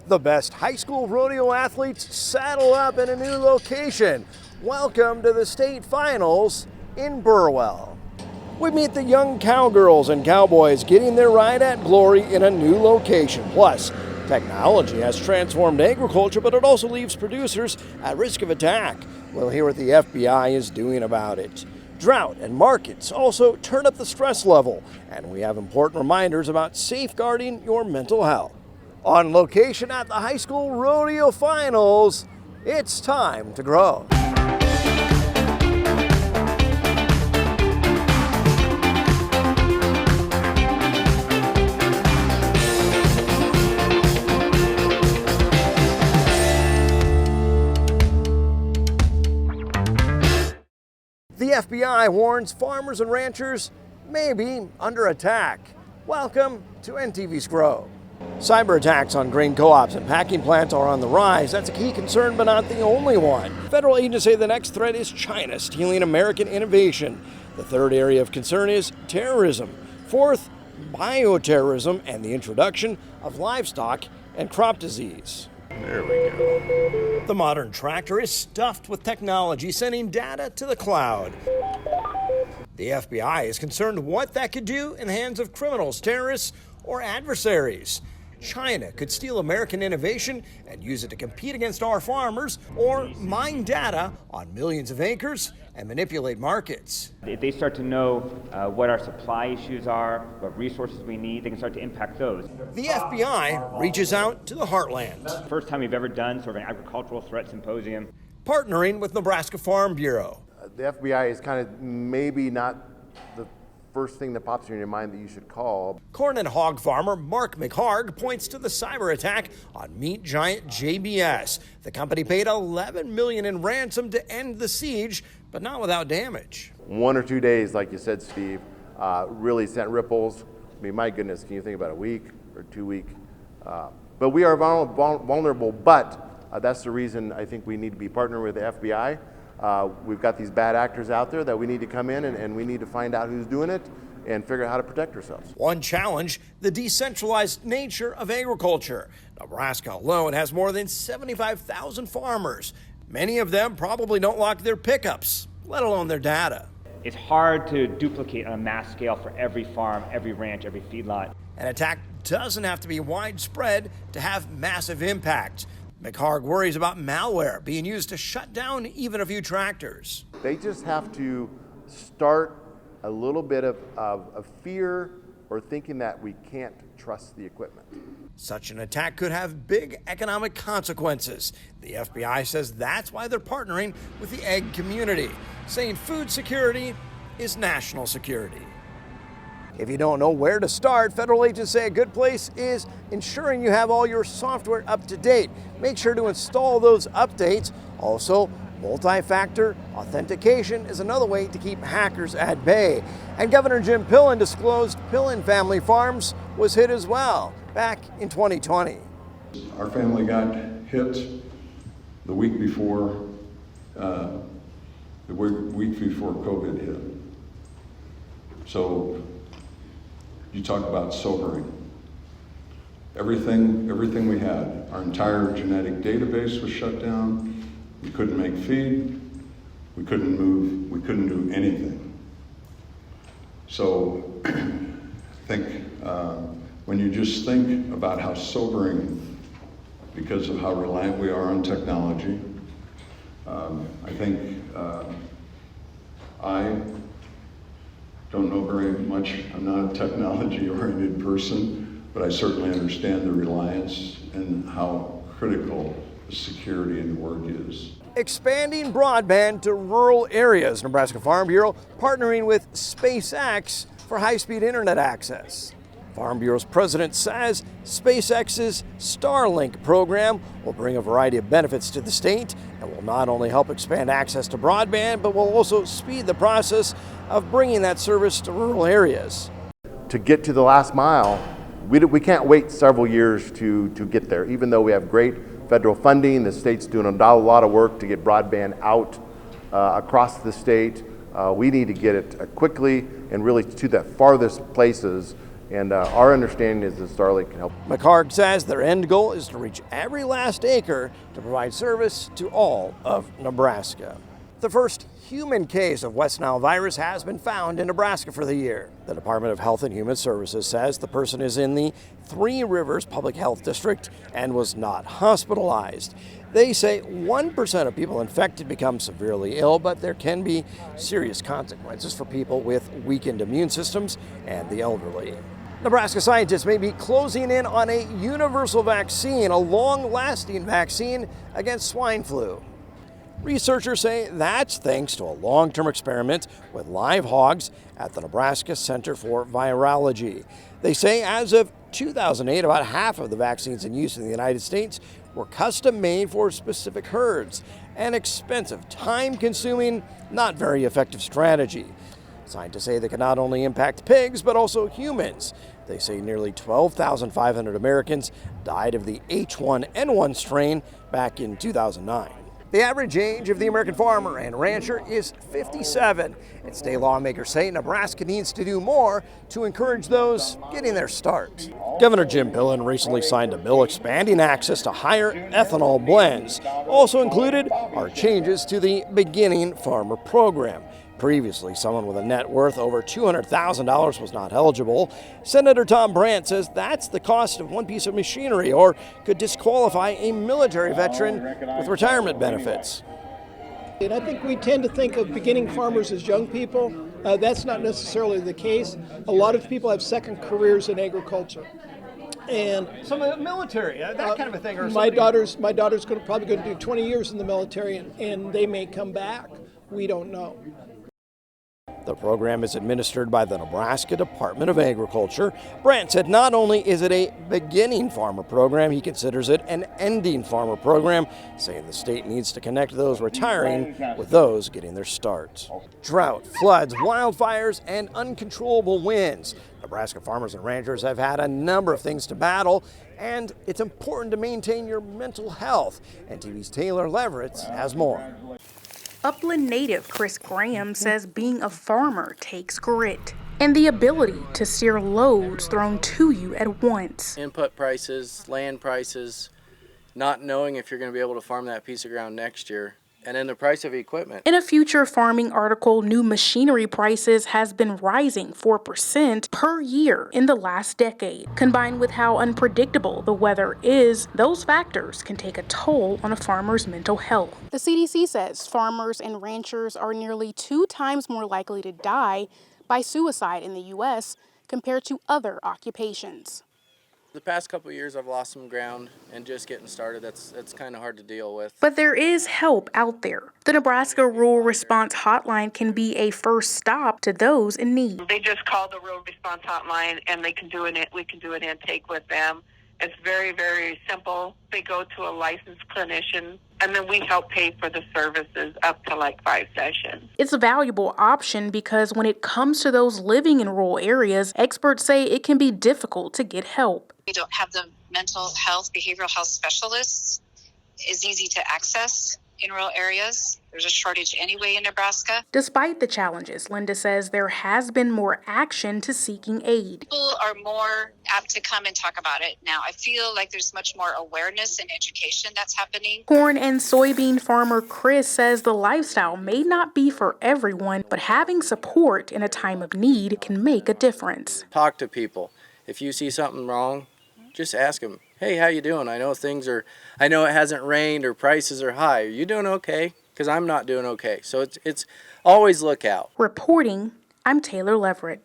The best high school rodeo athletes saddle up in a new location. Welcome to the state finals in Burwell. We meet the young cowgirls and cowboys getting their ride at glory in a new location. Plus, technology has transformed agriculture, but it also leaves producers at risk of attack. We'll hear what the FBI is doing about it. Drought and markets also turn up the stress level, and we have important reminders about safeguarding your mental health. On location at the high school rodeo finals, it's time to grow. The FBI warns farmers and ranchers may be under attack. Welcome to NTV's Grow. Cyber attacks on grain co-ops and packing plants are on the rise. That's a key concern, but not the only one. Federal agents say the next threat is China stealing American innovation. The third area of concern is terrorism. Fourth, bioterrorism and the introduction of livestock and crop disease. There we go. The modern tractor is stuffed with technology, sending data to the cloud. The FBI is concerned what that could do in the hands of criminals, terrorists, or adversaries. China could steal American innovation and use it to compete against our farmers or mine data on millions of acres and manipulate markets. If they start to know what our supply issues are, what resources we need, they can start to impact those. The FBI reaches out to the heartland. First time we've ever done sort of an agricultural threat symposium. Partnering with Nebraska Farm Bureau. The FBI is kind of maybe not the first thing that pops in your mind that you should call. Corn and hog farmer Mark McHarg points to the cyber attack on meat giant JBS. The company paid $11 million in ransom to end the siege, but not without damage. 1 or 2 days, like you said, Steve, really sent ripples. I mean, my goodness, can you think about a week or 2 weeks? But we are vulnerable, but that's the reason I think we need to be partnering with the FBI. We've got these bad actors out there that we need to come in and we need to find out who's doing it and figure out how to protect ourselves. One challenge, the decentralized nature of agriculture. Nebraska alone has more than 75,000 farmers. Many of them probably don't lock their pickups, let alone their data. It's hard to duplicate on a mass scale for every farm, every ranch, every feedlot. An attack doesn't have to be widespread to have massive impact. McHarg worries about malware being used to shut down even a few tractors. They just have to start a little bit of fear or thinking that we can't trust the equipment. Such an attack could have big economic consequences. The FBI says that's why they're partnering with the egg community, saying food security is national security. If you don't know where to start, federal agents say a good place is ensuring you have all your software up to date. Make sure to install those updates. Also, multi-factor authentication is another way to keep hackers at bay. And Governor Jim Pillen disclosed Pillen Family Farms was hit as well back in 2020. Our family got hit the week before COVID hit. So you talk about sobering. Everything we had, our entire genetic database was shut down. We couldn't make feed. We couldn't move. We couldn't do anything. So I think when you just think about how sobering, because of how reliant we are on technology, I think I don't know very much. I'm not a technology-oriented person, but I certainly understand the reliance and how critical the security and the work is. Expanding broadband to rural areas. Nebraska Farm Bureau partnering with SpaceX for high-speed internet access. Farm Bureau's president says SpaceX's Starlink program will bring a variety of benefits to the state and will not only help expand access to broadband, but will also speed the process of bringing that service to rural areas. To get to the last mile, we can't wait several years to get there. Even though we have great federal funding, the state's doing a lot of work to get broadband out across the state. We need to get it quickly and really to the farthest places And our understanding is that Starlink can help. McHarg says their end goal is to reach every last acre to provide service to all of Nebraska. The first human case of West Nile virus has been found in Nebraska for the year. The Department of Health and Human Services says the person is in the Three Rivers Public Health District and was not hospitalized. They say 1% of people infected become severely ill, but there can be serious consequences for people with weakened immune systems and the elderly. Nebraska scientists may be closing in on a universal vaccine, a long-lasting vaccine against swine flu. Researchers say that's thanks to a long-term experiment with live hogs at the Nebraska Center for Virology. They say as of 2008, about half of the vaccines in use in the United States were custom-made for specific herds. An expensive, time-consuming, not very effective strategy. Scientists say they can not only impact pigs, but also humans. They say nearly 12,500 Americans died of the H1N1 strain back in 2009. The average age of the American farmer and rancher is 57, and state lawmakers say Nebraska needs to do more to encourage those getting their start. Governor Jim Pillen recently signed a bill expanding access to higher ethanol blends. Also included are changes to the Beginning Farmer Program. Previously, someone with a net worth over $200,000 was not eligible. Senator Tom Brandt says that's the cost of one piece of machinery or could disqualify a military veteran with retirement benefits. And I think we tend to think of beginning farmers as young people. That's not necessarily the case. A lot of people have second careers in agriculture. And some of the military, that kind of a thing. Or my daughter's probably going to do 20 years in the military, and they may come back. We don't know. The program is administered by the Nebraska Department of Agriculture. Brandt said not only is it a beginning farmer program, he considers it an ending farmer program, saying the state needs to connect those retiring with those getting their start. Drought, floods, wildfires, and uncontrollable winds. Nebraska farmers and ranchers have had a number of things to battle, and it's important to maintain your mental health. NTV's Taylor Leverett has more. Upland native Chris Graham says being a farmer takes grit and the ability to steer loads thrown to you at once. Input prices, land prices, not knowing if you're going to be able to farm that piece of ground next year, and then the price of equipment. In a Future Farming article, new machinery prices has been rising 4% per year in the last decade. Combined with how unpredictable the weather is, those factors can take a toll on a farmer's mental health. The CDC says farmers and ranchers are nearly 2 times more likely to die by suicide in the U.S. compared to other occupations. The past couple of years I've lost some ground, and just getting started, that's kind of hard to deal with. But there is help out there. The Nebraska Rural Response Hotline can be a first stop to those in need. They just call the Rural Response Hotline and we can do an intake with them. It's very, very simple. They go to a licensed clinician, and then we help pay for the services up to like 5 sessions. It's a valuable option because when it comes to those living in rural areas, experts say it can be difficult to get help. We don't have the mental health, behavioral health specialists. It's easy to access in rural areas. There's a shortage anyway in Nebraska. Despite the challenges, Linda says there has been more action to seeking aid. People are more apt to come and talk about it now. I feel like there's much more awareness and education that's happening. Corn and soybean farmer Chris says the lifestyle may not be for everyone, but having support in a time of need can make a difference. Talk to people. If you see something wrong, just ask them, hey, how you doing? I know it hasn't rained or prices are high. Are you doing okay? Because I'm not doing okay. So it's always look out. Reporting, I'm Taylor Leverett.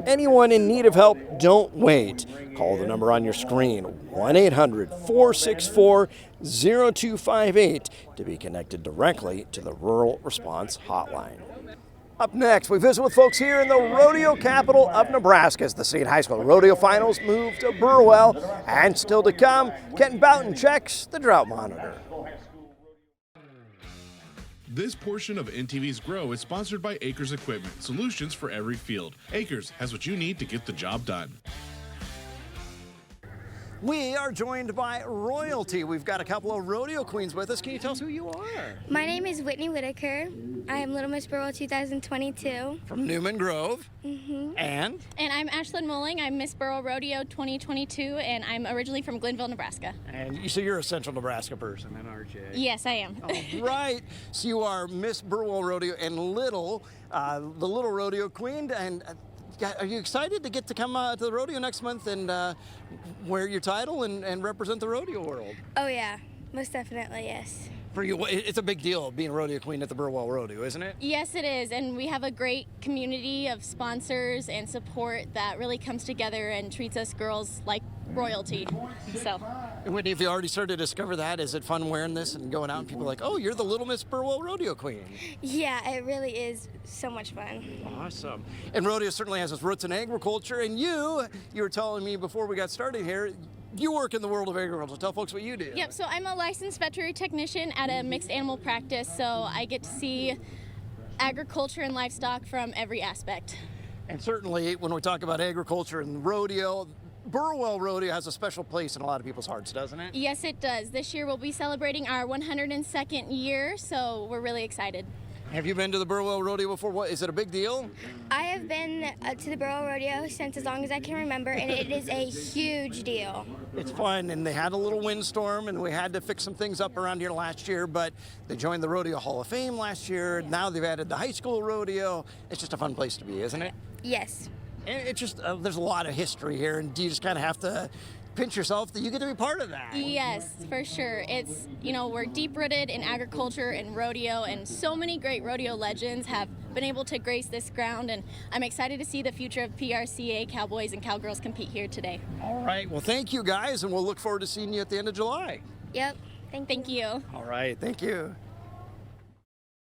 Anyone in need of help, don't wait. Call the number on your screen, 1-800-464-0258, to be connected directly to the Rural Response Hotline. Up next, we visit with folks here in the rodeo capital of Nebraska as the state high school rodeo finals move to Burwell. And still to come, Kenton Boughton checks the drought monitor. This portion of NTV's Grow is sponsored by Acres Equipment, solutions for every field. Acres has what you need to get the job done. We are joined by royalty. We've got a couple of rodeo queens with us. Can you tell us who you are? My name is Whitney Whitaker. I am Little Miss Burwell 2022. From Newman Grove. And I'm Ashlyn Mulling. I'm Miss Burwell Rodeo 2022, and I'm originally from Glenville, Nebraska. so you're a Central Nebraska person, then, aren't you? Yes, I am. All right. So you are Miss Burwell Rodeo and the Little Rodeo Queen. And are you excited to get to come to the rodeo next month and wear your title and represent the rodeo world? Oh yeah, most definitely, yes. For you, it's a big deal being a rodeo queen at the Burwell Rodeo, isn't it? Yes, it is, and we have a great community of sponsors and support that really comes together and treats us girls like royalty. So. Whitney, have you already started to discover that? Is it fun wearing this and going out and people are like, oh, you're the Little Miss Burwell Rodeo Queen? Yeah, it really is so much fun. Awesome. And rodeo certainly has its roots in agriculture, and you were telling me before we got started here, you work in the world of agriculture. Tell folks what you do. Yep, so I'm a licensed veterinary technician at a mixed animal practice, so I get to see agriculture and livestock from every aspect. And certainly when we talk about agriculture and rodeo, Burwell Rodeo has a special place in a lot of people's hearts, doesn't it? Yes, it does. This year we'll be celebrating our 102nd year, so we're really excited. Have you been to the Burwell Rodeo before? Is it a big deal? I have been to the Burwell Rodeo since as long as I can remember, and it is a huge deal. It's fun, and they had a little windstorm, and we had to fix some things up around here last year, but they joined the Rodeo Hall of Fame last year. Now they've added the high school rodeo. It's just a fun place to be, isn't it? Yes. And it's just, there's a lot of history here, and you just kind of have to pinch yourself that you get to be part of that. Yes, for sure. It's, we're deep-rooted in agriculture and rodeo, and so many great rodeo legends have been able to grace this ground, and I'm excited to see the future of PRCA cowboys and cowgirls compete here today. All right, well, thank you guys, and we'll look forward to seeing you at the end of July. Yep. Thank you. All right, thank you.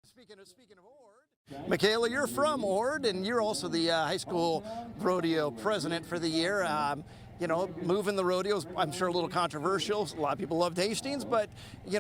Speaking of Ord, Michaela, you're from Ord, and you're also the high school rodeo president for the year. Moving the rodeos, I'm sure a little controversial. A lot of people loved Hastings, but,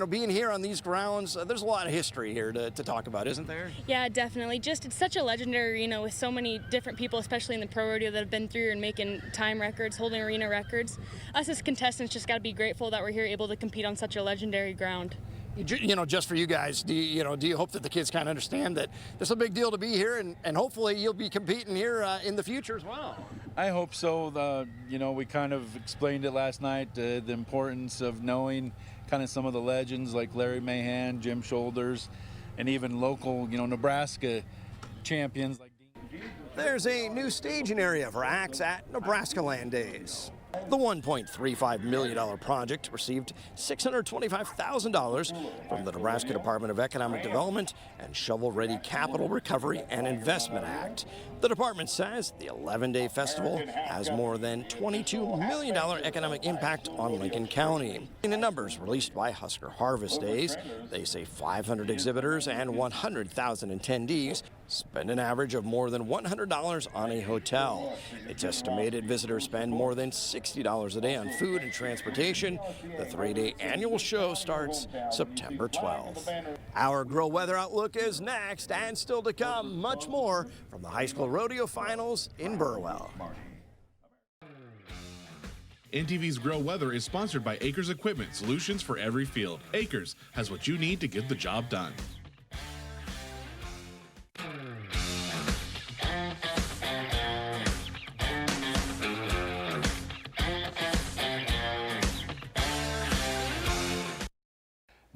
being here on these grounds, there's a lot of history here to talk about, isn't there? Yeah, definitely. It's such a legendary, with so many different people, especially in the pro rodeo, that have been through and making time records, holding arena records. Us as contestants just got to be grateful that we're here able to compete on such a legendary ground. Just for you guys, do you hope that the kids kind of understand that this is a big deal to be here, and hopefully you'll be competing here in the future as well? I hope so. We kind of explained it last night, the importance of knowing kind of some of the legends like Larry Mahan, Jim Shoulders, and even local, Nebraska champions like Dean. There's a new staging area for acts at Nebraska Land Days. The $1.35 million project received $625,000 from the Nebraska Department of Economic Development and Shovel-Ready Capital Recovery and Investment Act. The department says the 11-day festival has more than $22 million economic impact on Lincoln County. In the numbers released by Husker Harvest Days, they say 500 exhibitors and 100,000 attendees spend an average of more than $100 on a hotel. It's estimated visitors spend more than $60 a day on food and transportation. The 3-day annual show starts September 12th. Our Grow Weather Outlook is next, and still to come, much more from the high school rodeo finals in Burwell. NTV's Grow Weather is sponsored by Acres Equipment, solutions for every field. Acres has what you need to get the job done.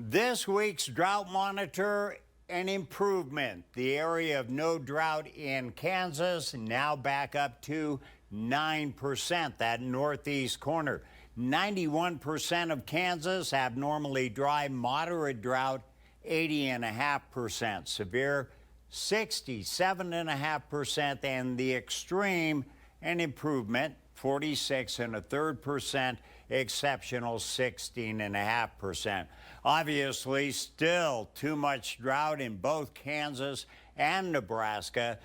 This week's drought monitor, an improvement. The area of no drought in Kansas now back up to 9%, that northeast corner. 91% of Kansas abnormally dry, moderate drought, 80.5%. Severe, 67.5%, and the extreme, an improvement, 46.33%, exceptional 16.5%. Obviously, still too much drought in both Kansas and Nebraska,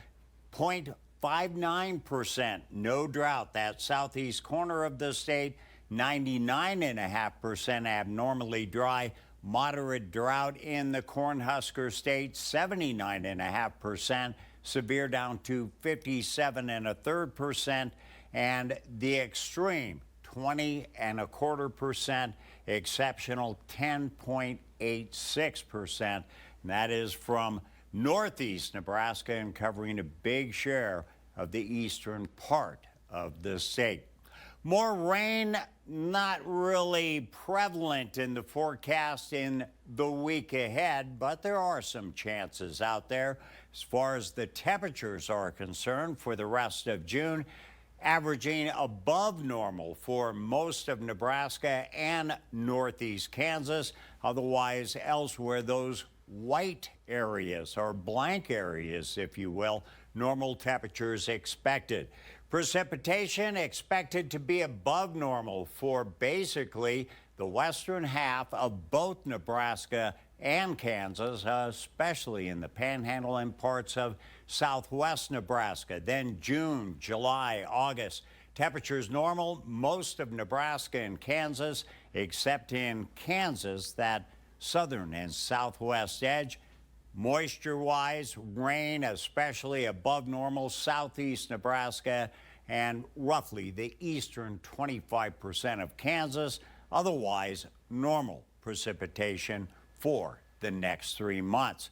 0.59%. No drought, that southeast corner of the state, 99.5% abnormally dry. Moderate drought in the Cornhusker State, 79.5%. Severe down to 57.33%. And the extreme, 20.25%, exceptional 10.86%. And that is from northeast Nebraska and covering a big share of the eastern part of the state. More rain, not really prevalent in the forecast in the week ahead, but there are some chances out there. As far as the temperatures are concerned for the rest of June, averaging above normal for most of Nebraska and northeast Kansas. Otherwise, elsewhere, those white areas or blank areas, if you will, normal temperatures expected. Precipitation expected to be above normal for basically the western half of both Nebraska and Kansas, especially in the panhandle and parts of southwest Nebraska. Then June, July, August, temperatures normal most of Nebraska and Kansas, except in Kansas, that southern and southwest edge. Moisture-wise, rain especially above normal southeast Nebraska and roughly the eastern 25% of Kansas. Otherwise, normal precipitation for the next 3 months.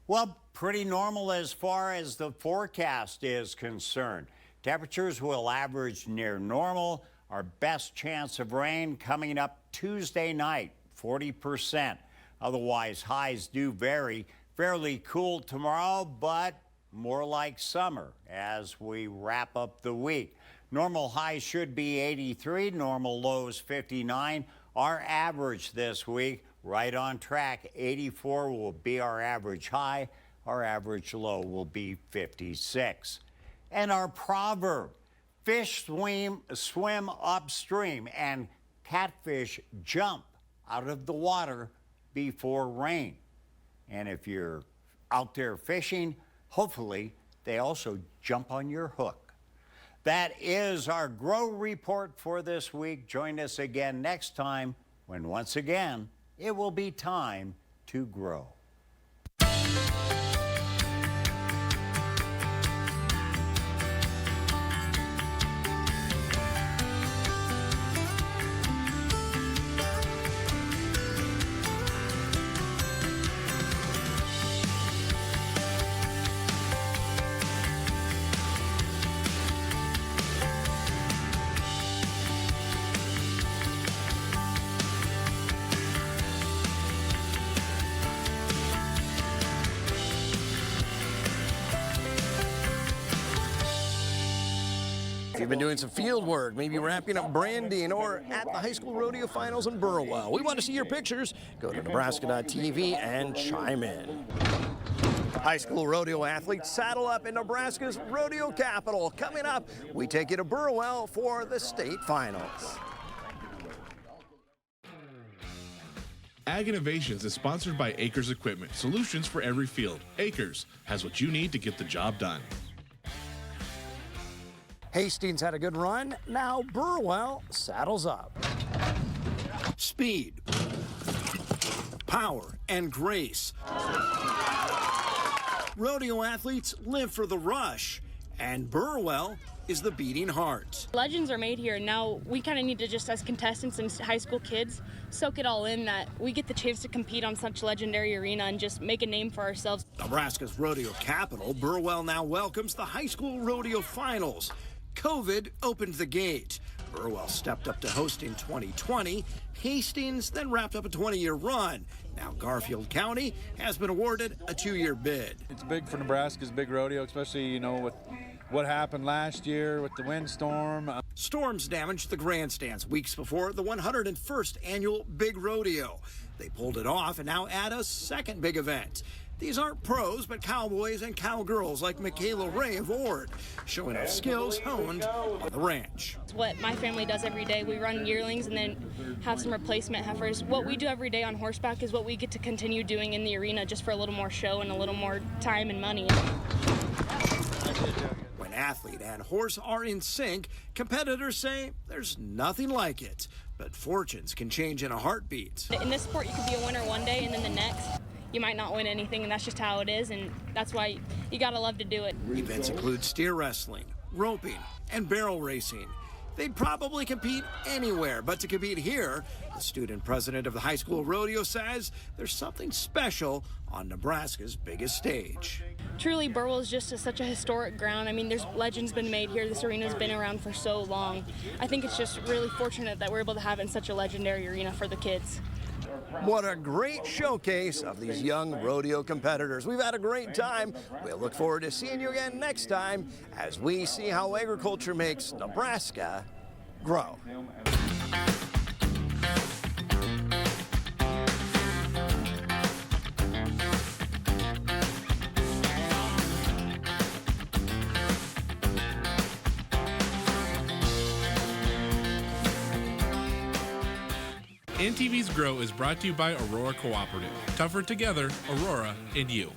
Well, pretty normal as far as the forecast is concerned. Temperatures will average near normal. Our best chance of rain coming up Tuesday night, 40%. Otherwise, highs do vary. Fairly cool tomorrow, but more like summer as we wrap up the week. Normal highs should be 83, normal lows 59. Our average this week, right on track, 84 will be our average high. Our average low will be 56. And our proverb, fish swim upstream and catfish jump out of the water before rain. And if you're out there fishing, hopefully they also jump on your hook. That is our Grow Report for this week. Join us again next time when once again it will be time to grow. If you've been doing some field work, maybe wrapping up branding, or at the high school rodeo finals in Burwell, we want to see your pictures. Go to nebraska.tv and chime in. High school rodeo athletes saddle up in Nebraska's rodeo capital. Coming up, we take you to Burwell for the state finals. Ag Innovations is sponsored by Acres Equipment, solutions for every field. Acres has what you need to get the job done. Hastings had a good run. Now Burwell saddles up. Speed, power, and grace. Rodeo athletes live for the rush, and Burwell is the beating heart. Legends are made here, and now we kind of need to just, as contestants and high school kids, soak it all in that we get the chance to compete on such legendary arena and just make a name for ourselves. Nebraska's rodeo capital, Burwell now welcomes the high school rodeo finals. COVID opened the gate. Burwell stepped up to host in 2020. Hastings then wrapped up a 20-year run. Now Garfield County has been awarded a 2-year bid. It's big for Nebraska's big rodeo, especially, you know, with what happened last year with the windstorm. Storms damaged the grandstands weeks before the 101st annual Big Rodeo. They pulled it off and now add a second big event. These aren't pros, but cowboys and cowgirls like Michaela Ray of Ord, showing off skills honed on the ranch. It's what my family does every day. We run yearlings and then have some replacement heifers. What we do every day on horseback is what we get to continue doing in the arena, just for a little more show and a little more time and money. When athlete and horse are in sync, competitors say there's nothing like it. But fortunes can change in a heartbeat. In this sport, you could be a winner one day and then the next you might not win anything, and that's just how it is, and that's why you gotta love to do it. Events include steer wrestling, roping, and barrel racing. they'd probably compete anywhere. But to compete here, the student president of the high school rodeo says there's something special on Nebraska's biggest stage. Truly, Burwell is just such a historic ground. I mean, there's legends been made here. This arena's been around for so long. I think it's just really fortunate that we're able to have it in such a legendary arena for the kids. What a great showcase of these young rodeo competitors. We've had a great time. We'll look forward to seeing you again next time as we see how agriculture makes Nebraska grow. NTV's Grow is brought to you by Aurora Cooperative. Tougher together, Aurora and you.